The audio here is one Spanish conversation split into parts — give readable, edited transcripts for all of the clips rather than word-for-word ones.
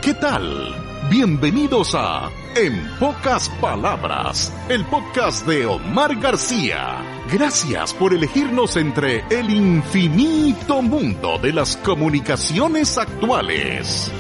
¿Qué tal? Bienvenidos a En Pocas Palabras, el podcast de Omar García. Gracias por elegirnos entre el infinito mundo de las comunicaciones actuales.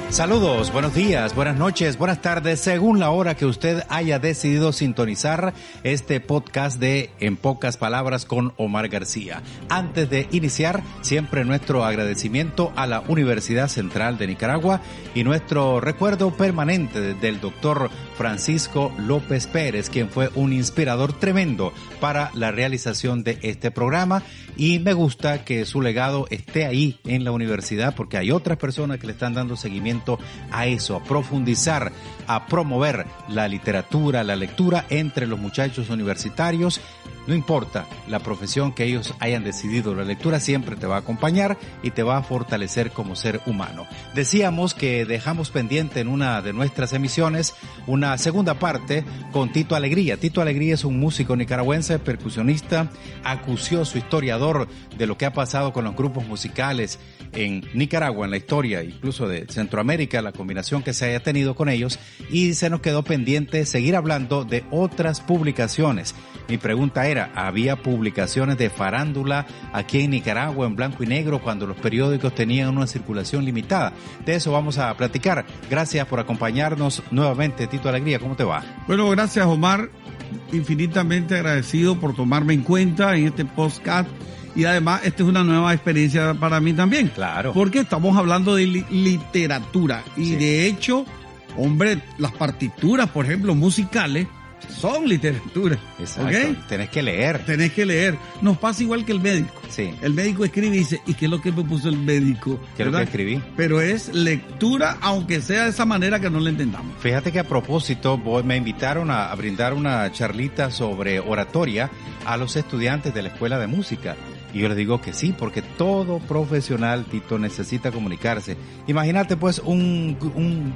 Saludos, buenos días, buenas noches, buenas tardes, según la hora que usted haya decidido sintonizar este podcast de En Pocas Palabras con Omar García. Antes de iniciar, siempre nuestro agradecimiento a la Universidad Central de Nicaragua y nuestro recuerdo permanente del doctor Francisco López Pérez, quien fue un inspirador tremendo para la realización de este programa, y me gusta que su legado esté ahí en la universidad porque hay otras personas que le están dando seguimiento a eso, a profundizar, a promover la literatura, la lectura entre los muchachos universitarios. No importa la profesión que ellos hayan decidido, la lectura siempre te va a acompañar y te va a fortalecer como ser humano. Decíamos que dejamos pendiente en una de nuestras emisiones una segunda parte con Tito Alegría. Tito Alegría es un músico nicaragüense, percusionista, acucioso, historiador de lo que ha pasado con los grupos musicales en Nicaragua, en la historia incluso de Centroamérica, la combinación que se haya tenido con ellos, y se nos quedó pendiente seguir hablando de otras publicaciones. Mi pregunta era, ¿había publicaciones de farándula aquí en Nicaragua en blanco y negro cuando los periódicos tenían una circulación limitada? De eso vamos a platicar. Gracias por acompañarnos nuevamente, Tito Alegría, ¿cómo te va? Bueno, gracias, Omar, infinitamente agradecido por tomarme en cuenta en este podcast. Y además, esta es una nueva experiencia para mí también. Claro. Porque estamos hablando de literatura. Y sí, de hecho, hombre, las partituras, por ejemplo, musicales, son literatura. Exacto. ¿Okay? Tenés que leer. Tenés que leer. Nos pasa igual que el médico. Sí. El médico escribe y dice, ¿y qué es lo que me puso el médico? ¿Qué es lo que escribí? Pero es lectura, aunque sea de esa manera que no la entendamos. Fíjate que a propósito, me invitaron a brindar una charlita sobre oratoria a los estudiantes de la Escuela de Música. Y yo les digo que sí, porque todo profesional, Tito, necesita comunicarse. Imagínate pues un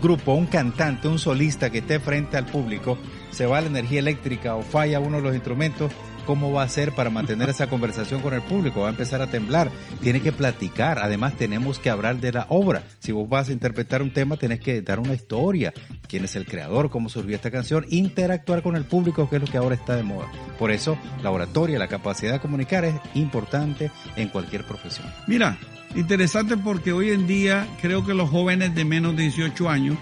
grupo, un cantante, un solista que esté frente al público, se va la energía eléctrica o falla uno de los instrumentos, ¿cómo va a hacer para mantener esa conversación con el público? Va a empezar a temblar, tiene que platicar, además tenemos que hablar de la obra. Si vos vas a interpretar un tema, tenés que dar una historia, quién es el creador, cómo surgió esta canción, interactuar con el público, que es lo que ahora está de moda. Por eso, la oratoria, la capacidad de comunicar es importante en cualquier profesión. Mira, interesante porque hoy en día creo que los jóvenes de menos de 18 años,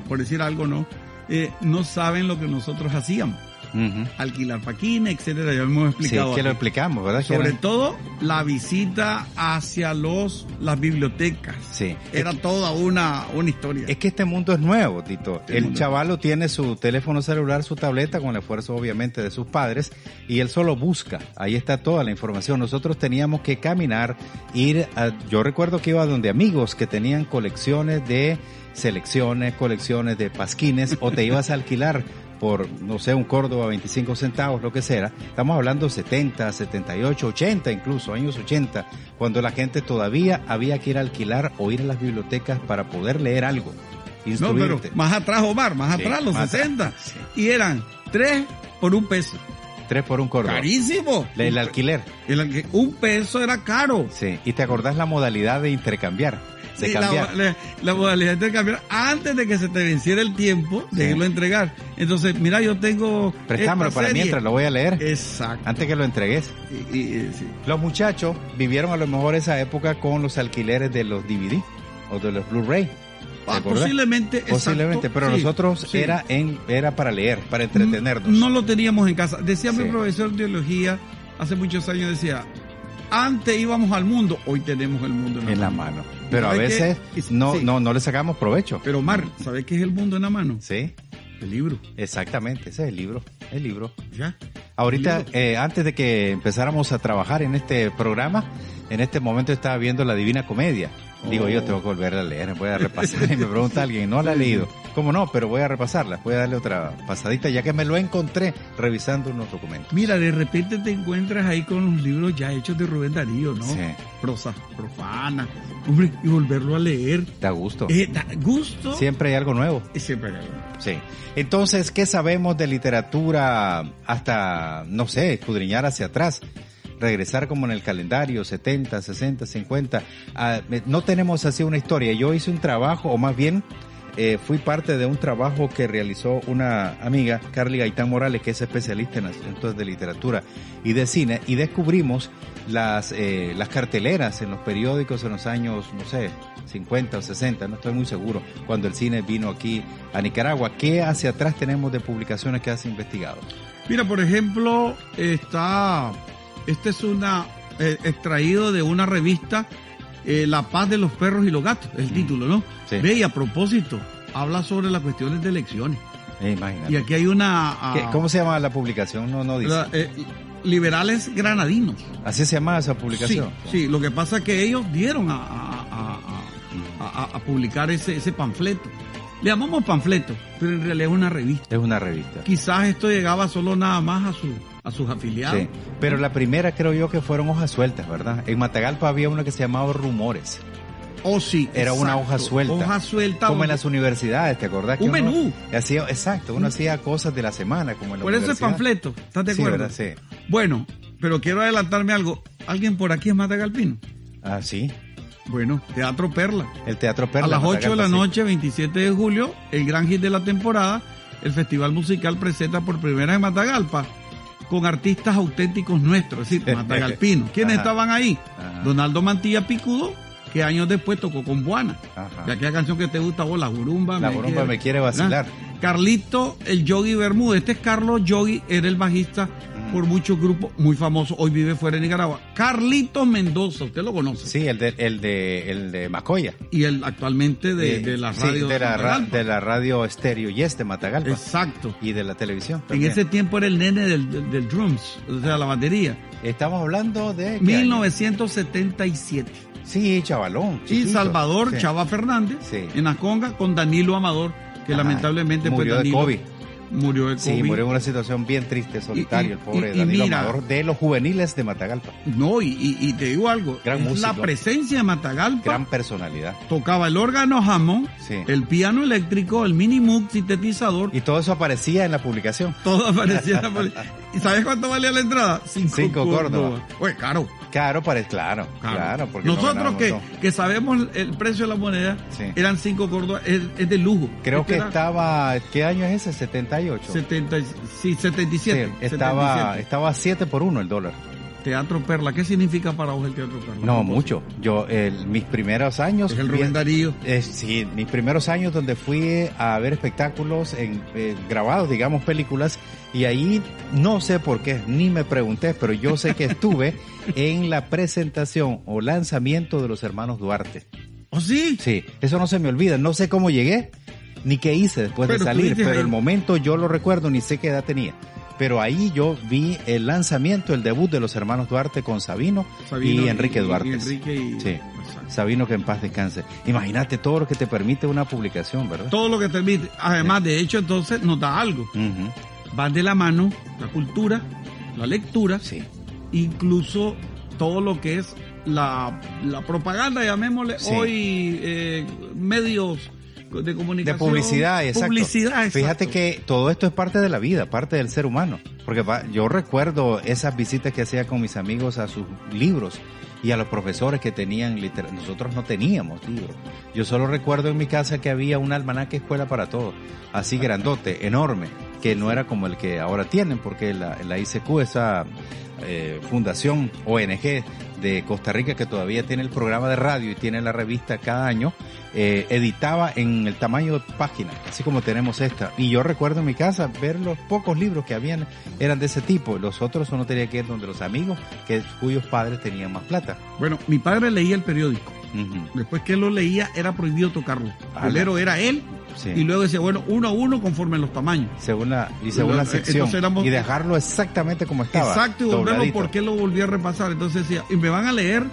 por decir algo, no saben lo que nosotros hacíamos. Uh-huh. Alquilar paquines, etcétera, ya hemos explicado. Sí, que lo explicamos, ¿verdad? Sobre todo la visita hacia las bibliotecas. Sí. Era toda una historia. Es que este mundo es nuevo, Tito. El chavalo tiene su teléfono celular, su tableta, con el esfuerzo obviamente de sus padres, y él solo busca. Ahí está toda la información. Nosotros teníamos que caminar, yo recuerdo que iba donde amigos que tenían colecciones de selecciones, colecciones de pasquines, o te ibas a alquilar por, no sé, un Córdoba, 25 centavos, lo que sea. Estamos hablando 70, 78, 80 incluso, años 80, cuando la gente todavía había que ir a alquilar o ir a las bibliotecas para poder leer algo, instruirte. No, pero más atrás, Omar, más atrás, los 60. Sí. Y eran 3 por $1. 3 por un Córdoba. ¡Carísimo! El alquiler. $1 era caro. Sí, y te acordás la modalidad de intercambiar. Sí, la modalidad de intercambiar antes de que se te venciera el tiempo de irlo a entregar. Entonces, mira, yo tengo... Préstamelo para mientras lo voy a leer. Exacto. Antes que lo entregues. Sí. Los muchachos vivieron a lo mejor esa época con los alquileres de los DVD o de los Blu-ray. Posiblemente, pero sí, nosotros sí. Era para leer, para entretenernos. No lo teníamos en casa. Decía mi profesor de teología hace muchos años, decía... Antes íbamos al mundo, hoy tenemos el mundo en la mano. Pero a veces no le sacamos provecho. Pero Omar, ¿sabes qué es el mundo en la mano? Sí. El libro. Exactamente, ese es el libro. El libro. ¿Ya? Ahorita, antes de que empezáramos a trabajar en este programa, en este momento estaba viendo La Divina Comedia. Digo, yo tengo que volver a leer, voy a repasar. Y me pregunta alguien, ¿no la ha leído? ¿Cómo no? Pero voy a repasarla, voy a darle otra pasadita, ya que me lo encontré revisando unos documentos. Mira, de repente te encuentras ahí con los libros ya hechos de Rubén Darío, ¿no? Sí. Prosa profana. Hombre, y volverlo a leer. Da gusto. Da gusto. Siempre hay algo nuevo. Siempre hay algo nuevo. Sí. Entonces, ¿qué sabemos de literatura hasta, no sé, escudriñar hacia atrás? Regresar como en el calendario, 70, 60, 50. No tenemos así una historia. Yo hice un trabajo, o más bien fui parte de un trabajo que realizó una amiga, Carly Gaitán Morales, que es especialista en asuntos de literatura y de cine, y descubrimos las carteleras en los periódicos en los años, no sé, 50 o 60, no estoy muy seguro, cuando el cine vino aquí a Nicaragua. ¿Qué hacia atrás tenemos de publicaciones que has investigado? Mira, por ejemplo, este es extraído de una revista, La Paz de los Perros y los Gatos, es el título, ¿no? Sí. Ve, y a propósito, habla sobre las cuestiones de elecciones. Imagínate. Y aquí hay una... ¿Cómo se llama la publicación? No dice. Liberales Granadinos. ¿Así se llama esa publicación? Sí, lo que pasa es que ellos dieron a publicar ese panfleto. Le llamamos panfleto, pero en realidad es una revista. Es una revista. Quizás esto llegaba solo nada más a sus afiliados. Sí, pero la primera creo yo que fueron hojas sueltas, ¿verdad? En Matagalpa había una que se llamaba Rumores. Oh, sí. Era exacto. Una hoja suelta. Hoja suelta. Como en las universidades, ¿te acordás? Un menú. Uno hacía cosas de la semana, como en la Por eso es panfleto, ¿estás de acuerdo? Sí, ¿verdad? Sí. Bueno, pero quiero adelantarme algo. ¿Alguien por aquí es matagalpino? Ah, sí. Bueno, Teatro Perla. El Teatro Perla. A las 8 de la noche, sí. 27 de julio, el gran hit de la temporada, el Festival Musical presenta por primera vez en Matagalpa con artistas auténticos nuestros, es decir, matagalpinos. ¿Quiénes estaban ahí? Ajá. Donaldo Mantilla Picudo, que años después tocó con Buana. Ajá. De aquella canción que te gusta vos, La Jurumba. La Jurumba me quiere vacilar. Carlito, el Yogi Bermúdez. Este es Carlos Yogi, era el bajista por muchos grupos, muy famoso, hoy vive fuera de Nicaragua. Carlitos Mendoza, usted lo conoce. Sí, el de Macoya. Y el actualmente de la radio. Sí, de la radio estéreo Yes de Matagalpa. Exacto. Y de la televisión En también. ese tiempo era el nene del drums, o sea, la batería. Estamos hablando de... 1977. Sí, chavalón. Y chiquito. Salvador Sí. Chava Fernández, Sí. en Aconga, con Danilo Amador, que Ajá. lamentablemente murió Danilo de COVID. Murió de COVID. Sí, murió en una situación bien triste, solitario, el pobre y Danilo mira, Amador, de los juveniles de Matagalpa. No, y te digo algo, Gran es músico. la presencia de Matagalpa. Gran personalidad. Tocaba el órgano Hammond, Sí. el piano eléctrico, el mini Moog sintetizador, Y todo eso aparecía en la publicación. todo aparecía. ¿Y sabes cuánto valía la entrada? 5 Córdoba. Oye, caro. Claro, claro. Porque Nosotros no que sabemos el precio de la moneda, Sí. eran 5 Córdoba, es de lujo. Creo Este que era estaba, ¿qué año es ese? 78. 77. Sí, estaba 7 por 1 el dólar. Teatro Perla, ¿qué significa para vos el Teatro Perla? No, mucho. Yo, mis primeros años... Es el Rubén Darío. Sí, mis primeros años donde fui a ver espectáculos grabados, digamos, películas, y ahí no sé por qué, ni me pregunté, pero yo sé que estuve en la presentación o lanzamiento de los hermanos Duarte. ¿Oh, sí? Sí, eso no se me olvida. No sé cómo llegué, ni qué hice después de salir, pero el momento yo lo recuerdo, ni sé qué edad tenía. Pero ahí yo vi el lanzamiento, el debut de los hermanos Duarte con Sabino y Enrique Duarte. Sí, Sabino, que en paz descanse. Imagínate todo lo que te permite una publicación, ¿verdad? Todo lo que te permite. Además, de hecho, entonces nos da algo. Uh-huh. Van de la mano la cultura, la lectura, Sí. incluso todo lo que es la propaganda, llamémosle Sí. hoy, medios de comunicación. De publicidad, exacto. Publicidad, exacto. Fíjate que todo esto es parte de la vida, parte del ser humano. Porque yo recuerdo esas visitas que hacía con mis amigos a sus libros y a los profesores que tenían literatura. Nosotros no teníamos libros. Yo solo recuerdo en mi casa que había un almanaque Escuela para Todos, así grandote, enorme, que no era como el que ahora tienen, porque la ICQ, esa fundación ONG de Costa Rica, que todavía tiene el programa de radio y tiene la revista cada año, editaba en el tamaño de página, así como tenemos esta. Y yo recuerdo en mi casa ver los pocos libros que habían, eran de ese tipo. Los otros uno tenía que ir donde los amigos, cuyos padres tenían más plata. Bueno, mi padre leía el periódico. Uh-huh. Después que él lo leía, era prohibido tocarlo. Ah, Primero era él, Sí. y luego decía, bueno, uno a uno conforme los tamaños. Según la sección. Entonces y dejarlo exactamente como estaba. Exacto, y volverlo dobladito. porque lo volví a repasar. Entonces decía, y me van a leer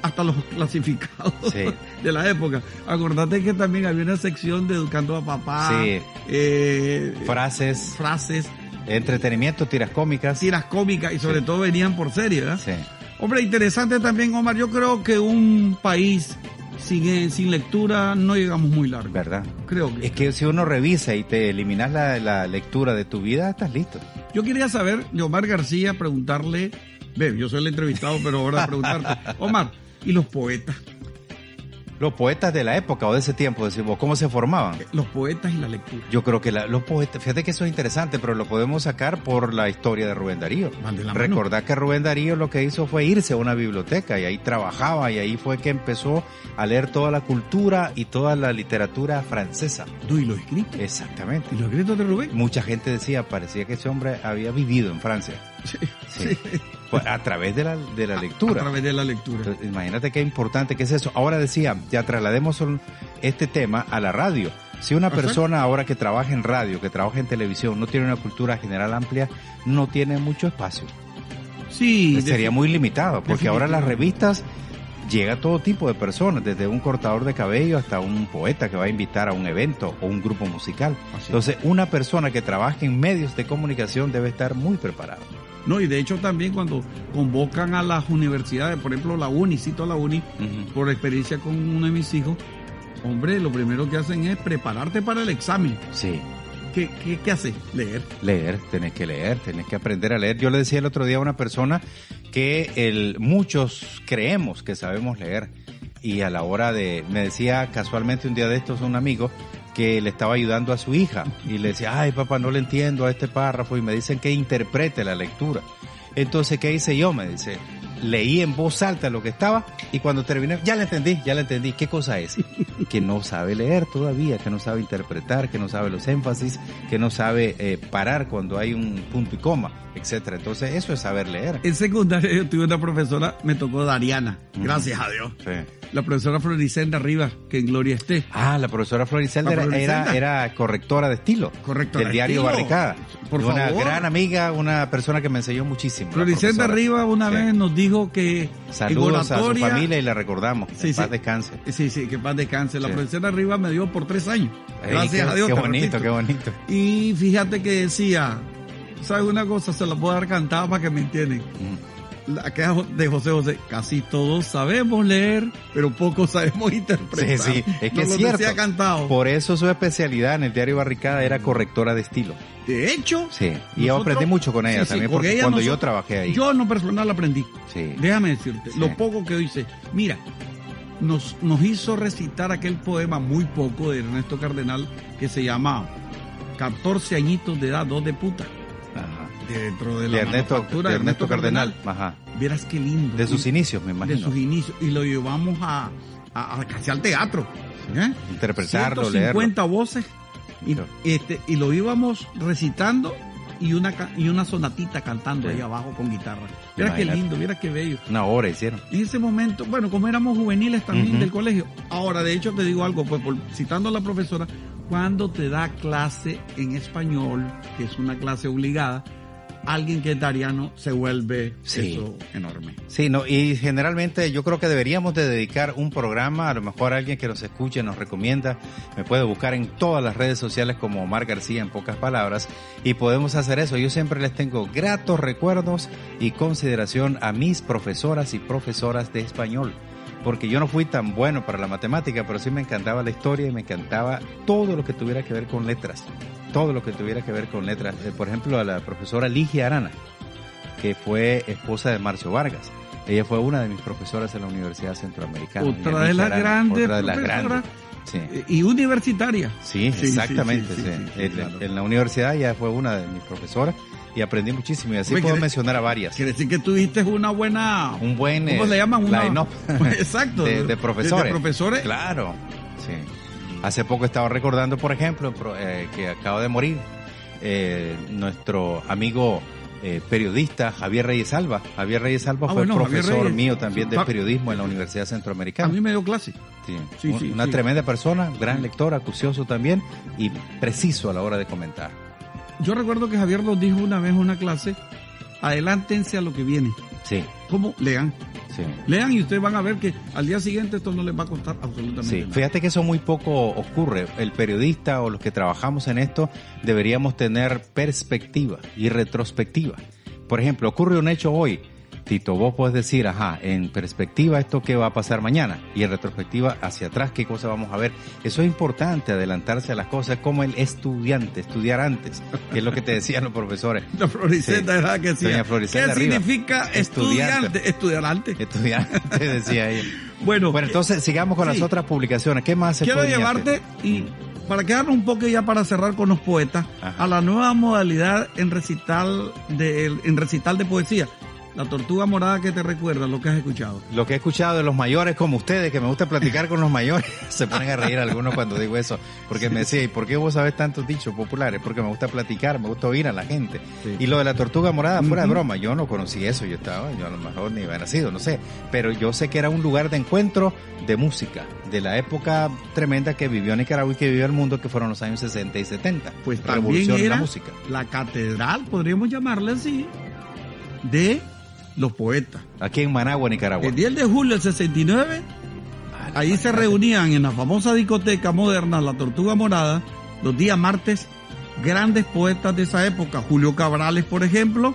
hasta los clasificados Sí. de la época. Acordate que también había una sección de Educando a Papá, Sí. Frases, entretenimiento, tiras cómicas. tiras cómicas, y sobre Sí. todo venían por serie, ¿verdad? Sí. Hombre, interesante también, Omar. Yo creo que un país sin lectura no llegamos muy largo. ¿Verdad? Creo que. Es que si uno revisa y te eliminas la lectura de tu vida, estás listo. Yo quería saber de Omar García, preguntarle, yo soy el entrevistado, pero ahora preguntarte, Omar, ¿y los poetas? Los poetas de la época o de ese tiempo, decimos, ¿cómo se formaban? Los poetas y la lectura. Yo creo que los poetas, fíjate que eso es interesante, pero lo podemos sacar por la historia de Rubén Darío. Recordad que Rubén Darío lo que hizo fue irse a una biblioteca y ahí trabajaba y ahí fue que empezó a leer toda la cultura y toda la literatura francesa. ¿Y los escritos? Exactamente. ¿Y los escritos de Rubén? Mucha gente decía, parecía que ese hombre había vivido en Francia. Sí. Pues a través de la lectura. A través de la lectura. Entonces, imagínate qué importante que es eso. Ahora decía, ya traslademos este tema a la radio. Si una persona ahora que trabaja en radio, que trabaja en televisión, no tiene una cultura general amplia, no tiene mucho espacio. Sí. Sería muy limitado, porque ahora las revistas llega a todo tipo de personas, desde un cortador de cabello hasta un poeta que va a invitar a un evento o un grupo musical. Entonces, una persona que trabaja en medios de comunicación debe estar muy preparada. No, y de hecho también cuando convocan a las universidades, por ejemplo la UNI, cito a la UNI, por experiencia con uno de mis hijos, hombre, lo primero que hacen es prepararte para el examen. Sí. ¿Qué haces? Leer, tenés que aprender a leer. Yo le decía el otro día a una persona que muchos creemos que sabemos leer y a la hora me decía casualmente un día de estos un amigo que le estaba ayudando a su hija y le decía, ay papá, no le entiendo a este párrafo y me dicen que interprete la lectura. Entonces, ¿qué hice yo? Me dice, leí en voz alta lo que estaba y cuando terminé, ya le entendí. ¿Qué cosa es? Que no sabe leer todavía, que no sabe interpretar, que no sabe los énfasis, que no sabe parar cuando hay un punto y coma, etcétera. Entonces, eso es saber leer. En secundaria yo tuve una profesora, me tocó Dariana, gracias a Dios. Sí. La profesora Floricenda Rivas, que en gloria esté. La profesora Floricenda era correctora de estilo. Correctora del diario Barricada. Por favor. Una gran amiga, una persona que me enseñó muchísimo. Floricenda Rivas una vez nos dijo que saludos a su familia y la recordamos. Que paz descanse. Sí, que paz descanse. La Floricenda Rivas me dio por 3 años. Gracias a Dios. Qué bonito. Y fíjate que decía, ¿sabes una cosa? Se la puedo dar cantada para que me entiendan. La queja de José, casi todos sabemos leer, pero pocos sabemos interpretar. Sí, es que es cierto. Cantado. Por eso su especialidad en el diario Barricada era correctora de estilo. De hecho, sí, y yo aprendí mucho con ella también, porque ella cuando yo trabajé ahí. Yo en lo personal aprendí. Sí. Déjame decirte, lo poco que hice. Mira, nos hizo recitar aquel poema muy poco de Ernesto Cardenal que se llama 14 añitos de edad, 2 de puta. Dentro de la manufactura de Ernesto Cardenal. Ajá. Vieras qué lindo. De sus inicios, me imagino. De sus inicios. Y lo llevamos a casi al teatro. Interpretarlo, 150 voces. Y lo íbamos recitando y una sonatita cantando ahí abajo con guitarra. Vieras qué lindo, vieras qué bello. Una hora hicieron. En ese momento, bueno, como éramos juveniles también del colegio. Ahora, de hecho, te digo algo, pues citando a la profesora, cuando te da clase en español, que es una clase obligada, alguien que es dariano se vuelve eso enorme. Sí, no, y generalmente yo creo que deberíamos de dedicar un programa, a lo mejor alguien que nos escuche, nos recomienda, me puede buscar en todas las redes sociales como Omar García en pocas palabras y podemos hacer eso. Yo siempre les tengo gratos recuerdos y consideración a mis profesoras y profesoras de español. Porque yo no fui tan bueno para la matemática, pero sí me encantaba la historia y me encantaba todo lo que tuviera que ver con letras. Todo lo que tuviera que ver con letras. Por ejemplo, a la profesora Ligia Arana, que fue esposa de Marcio Vargas. Ella fue una de mis profesoras en la Universidad Centroamericana. Otra de las grandes. Sí. Y universitaria. Sí, exactamente. Sí. Claro. En la universidad ella fue una de mis profesoras y aprendí muchísimo. Y así puedo mencionar a varias. Quiere decir que tuviste un buen ¿cómo se llaman? Line-up. Exacto. de profesores. De profesores. Claro, sí. Hace poco estaba recordando, por ejemplo, que acaba de morir nuestro amigo periodista Javier Reyes Alba. Javier Reyes Alba fue profesor mío también de periodismo en la Universidad Centroamericana. A mí me dio clase. Sí, una tremenda persona, gran lector, acucioso también y preciso a la hora de comentar. Yo recuerdo que Javier nos dijo una vez en una clase, adelántense a lo que viene. Sí. ¿Cómo? Lean. Sí. Lean y ustedes van a ver que al día siguiente esto no les va a costar absolutamente nada. Fíjate que eso muy poco ocurre. El periodista o los que trabajamos en esto deberíamos tener perspectiva y retrospectiva. Por ejemplo, ocurre un hecho hoy. Tito, vos podés decir, en perspectiva esto qué va a pasar mañana, y en retrospectiva hacia atrás qué cosa vamos a ver. Eso es importante, adelantarse a las cosas, como el estudiante, estudiar antes, que es lo que te decían los profesores. La Floricenta, Sí. ¿verdad? Que decía, Doña Floricenta ¿qué arriba. significa estudiante? Estudiante. Estudiante, decía ella. Bueno, Entonces sigamos con las otras publicaciones. ¿Qué más se quiero podría llevarte, hacer? y para quedarnos un poco ya para cerrar con los poetas, Ajá. a la nueva modalidad en recital de poesía. La Tortuga Morada, que te recuerda lo que has escuchado. Lo que he escuchado de los mayores como ustedes, que me gusta platicar con los mayores, se ponen a reír algunos cuando digo eso, porque me decía, ¿y por qué vos sabés tantos dichos populares? Porque me gusta platicar, me gusta oír a la gente. Sí. Y lo de la Tortuga Morada, fuera de broma, yo no conocí eso, yo a lo mejor ni había nacido, no sé, pero yo sé que era un lugar de encuentro de música, de la época tremenda que vivió Nicaragua y que vivió el mundo, que fueron los años 60 y 70. Pues también Revolución de era la música. la catedral, podríamos llamarle así, de los poetas. Aquí en Managua, Nicaragua. El 10 de julio del 69, ahí se reunían en la famosa discoteca moderna La Tortuga Morada, los días martes, grandes poetas de esa época. Julio Cabrales, por ejemplo,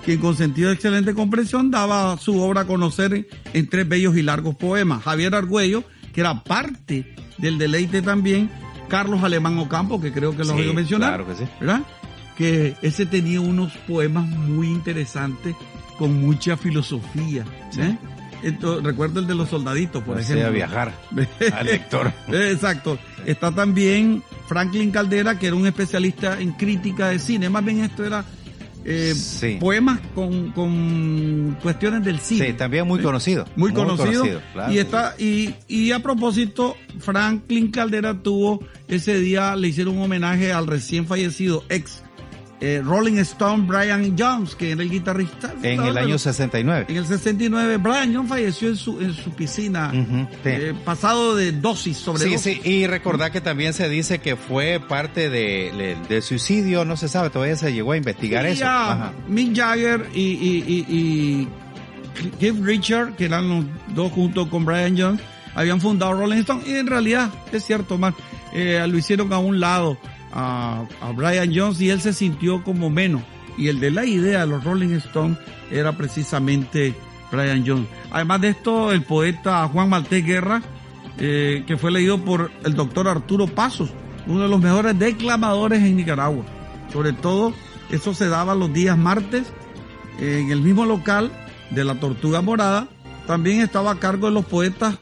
quien con sentido de excelente comprensión daba su obra a conocer en 3 bellos y largos poemas. Javier Argüello, que era parte del deleite también. Carlos Alemán Ocampo, que creo que lo voy a mencionar. Claro que sí. ¿Verdad? Que ese tenía unos poemas muy interesantes con mucha filosofía. Sí. Entonces, recuerdo el de los soldaditos, por ejemplo. A viajar al lector. Exacto. Está también Franklin Caldera, que era un especialista en crítica de cine. Más bien esto era poemas con cuestiones del cine. Sí, también muy conocido. Muy conocido. Claro. Y a propósito, Franklin Caldera tuvo ese día, le hicieron un homenaje al recién fallecido ex Rolling Stone Brian Jones, que era el guitarrista. En el año 69. En el 69, Brian Jones falleció en su piscina, pasado de dosis, sobredosis. Sí, y recordar que también se dice que fue parte de suicidio, no se sabe, todavía se llegó a investigar eso. Mick Jagger y Keith Richards, que eran los dos junto con Brian Jones, habían fundado Rolling Stone, y en realidad, es cierto, lo hicieron a un lado a Brian Jones, y él se sintió como menos, y el de la idea de los Rolling Stones era precisamente Brian Jones. Además de esto, el poeta Juan Maltés Guerra, que fue leído por el doctor Arturo Pasos, uno de los mejores declamadores en Nicaragua. Sobre todo, eso se daba los días martes en el mismo local de La Tortuga Morada. También estaba a cargo de los poetas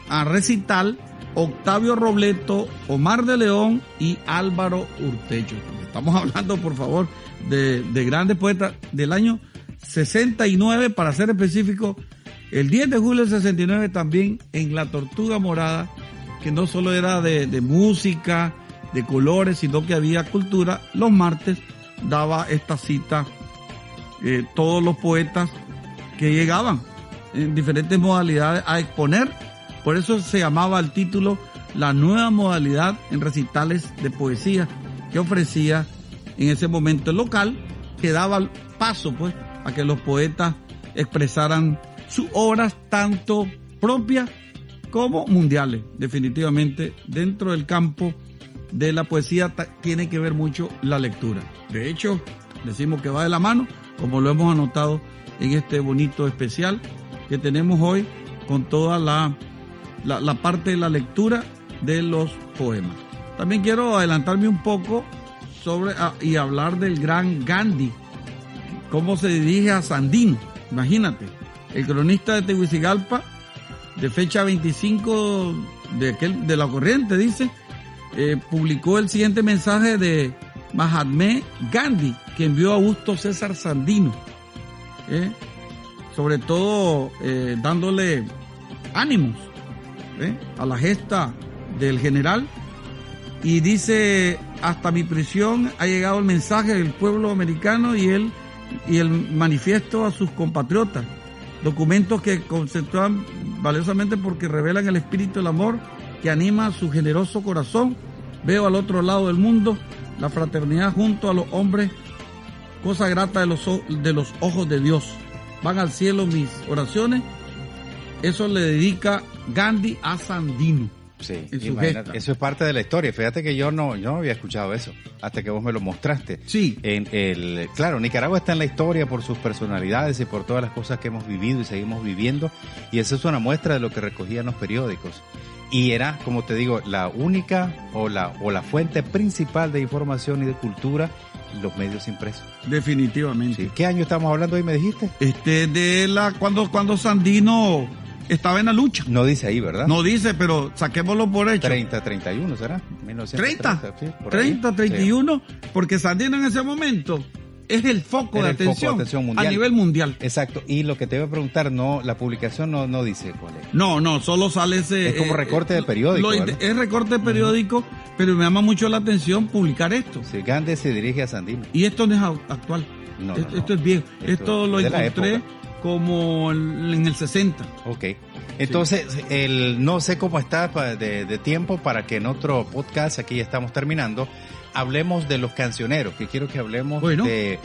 a recital Octavio Robleto, Omar de León y Álvaro Urtecho. Estamos hablando, por favor, de grandes poetas del año 69, para ser específico, el 10 de julio del 69 también en La Tortuga Morada, que no solo era de música, de colores, sino que había cultura. Los martes daba esta cita todos los poetas que llegaban en diferentes modalidades a exponer. Por eso se llamaba el título la nueva modalidad en recitales de poesía que ofrecía en ese momento el local, que daba paso pues a que los poetas expresaran sus obras tanto propias como mundiales. Definitivamente dentro del campo de la poesía tiene que ver mucho la lectura. De hecho, decimos que va de la mano, como lo hemos anotado en este bonito especial que tenemos hoy con toda la parte de la lectura de los poemas. También quiero adelantarme un poco y hablar del gran Gandhi, cómo se dirige a Sandino. Imagínate, el cronista de Tegucigalpa, de fecha 25 de la corriente, dice, publicó el siguiente mensaje de Mahatma Gandhi, que envió a Augusto César Sandino, sobre todo dándole ánimos a la gesta del general, y dice: hasta mi prisión ha llegado el mensaje del pueblo americano y el manifiesto a sus compatriotas, documentos que conceptúan valiosamente porque revelan el espíritu del amor que anima su generoso corazón. Veo al otro lado del mundo la fraternidad junto a los hombres, cosa grata de los ojos de Dios. Van al cielo mis oraciones. Eso le dedica Gandhi a Sandino. Sí, en su gesta. Eso es parte de la historia. Fíjate que yo no había escuchado eso hasta que vos me lo mostraste. Sí. Claro, Nicaragua está en la historia por sus personalidades y por todas las cosas que hemos vivido y seguimos viviendo, y esa es una muestra de lo que recogían los periódicos. Y era, como te digo, la única o la fuente principal de información y de cultura, los medios impresos. Definitivamente. Sí. ¿Qué año estamos hablando hoy, me dijiste? Cuando Sandino estaba en la lucha. No dice ahí, ¿verdad? No dice, pero saquémoslo por hecho. 31, ¿será? 1930, 30, sí, por 30, ahí. 31, sí. Porque Sandino en ese momento es el foco de atención mundial. A nivel mundial. Exacto. Y lo que te iba a preguntar, la publicación no dice cuál es. No, solo sale ese... Es como recorte de periódico, es recorte de periódico, pero me llama mucho la atención publicar esto. Sí, Gandhi se dirige a Sandino. Y esto no es actual. Esto es viejo. Esto lo encontré como en el 60. Ok. Entonces, sí. No sé cómo está de tiempo para que en otro podcast, aquí ya estamos terminando, hablemos de los cancioneros, que quiero que hablemos de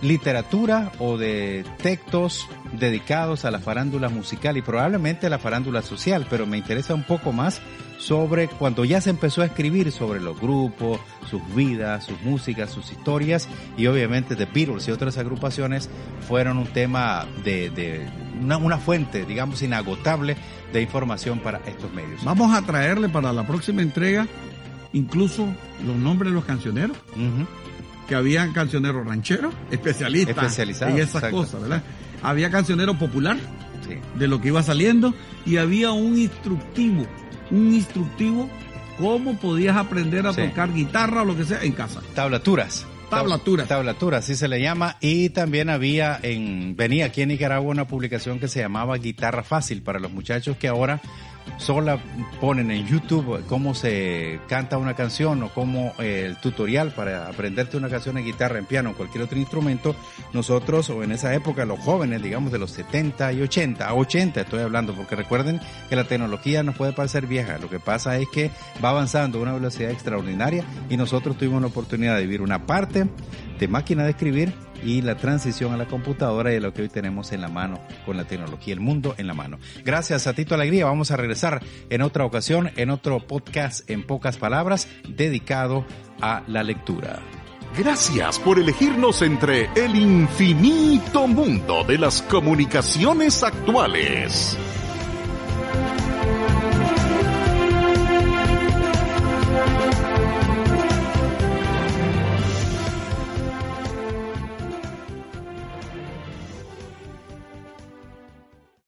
literatura o de textos dedicados a la farándula musical y probablemente a la farándula social, pero me interesa un poco más sobre cuando ya se empezó a escribir sobre los grupos, sus vidas, sus músicas, sus historias, y obviamente The Beatles y otras agrupaciones fueron un tema de una fuente, digamos, inagotable de información para estos medios. Vamos a traerle para la próxima entrega incluso los nombres de los cancioneros. Uh-huh. Que habían cancioneros rancheros, especializados en esas cosas, ¿verdad? Había cancionero popular, sí, de lo que iba saliendo, y había un instructivo cómo podías aprender a tocar guitarra o lo que sea en casa. Tablaturas, así se le llama. Y también venía aquí en Nicaragua una publicación que se llamaba Guitarra Fácil para los muchachos que ahora solo ponen en YouTube cómo se canta una canción o cómo el tutorial para aprenderte una canción en guitarra, en piano o cualquier otro instrumento. Nosotros, o en esa época, los jóvenes, digamos de los 70 y 80 estoy hablando, porque recuerden que la tecnología nos puede parecer vieja, lo que pasa es que va avanzando a una velocidad extraordinaria y nosotros tuvimos la oportunidad de vivir una parte de máquina de escribir y la transición a la computadora y lo que hoy tenemos en la mano con la tecnología, el mundo en la mano. Gracias a Tito Alegría. Vamos a regresar en otra ocasión, en otro podcast en pocas palabras, dedicado a la lectura. Gracias por elegirnos entre el infinito mundo de las comunicaciones actuales.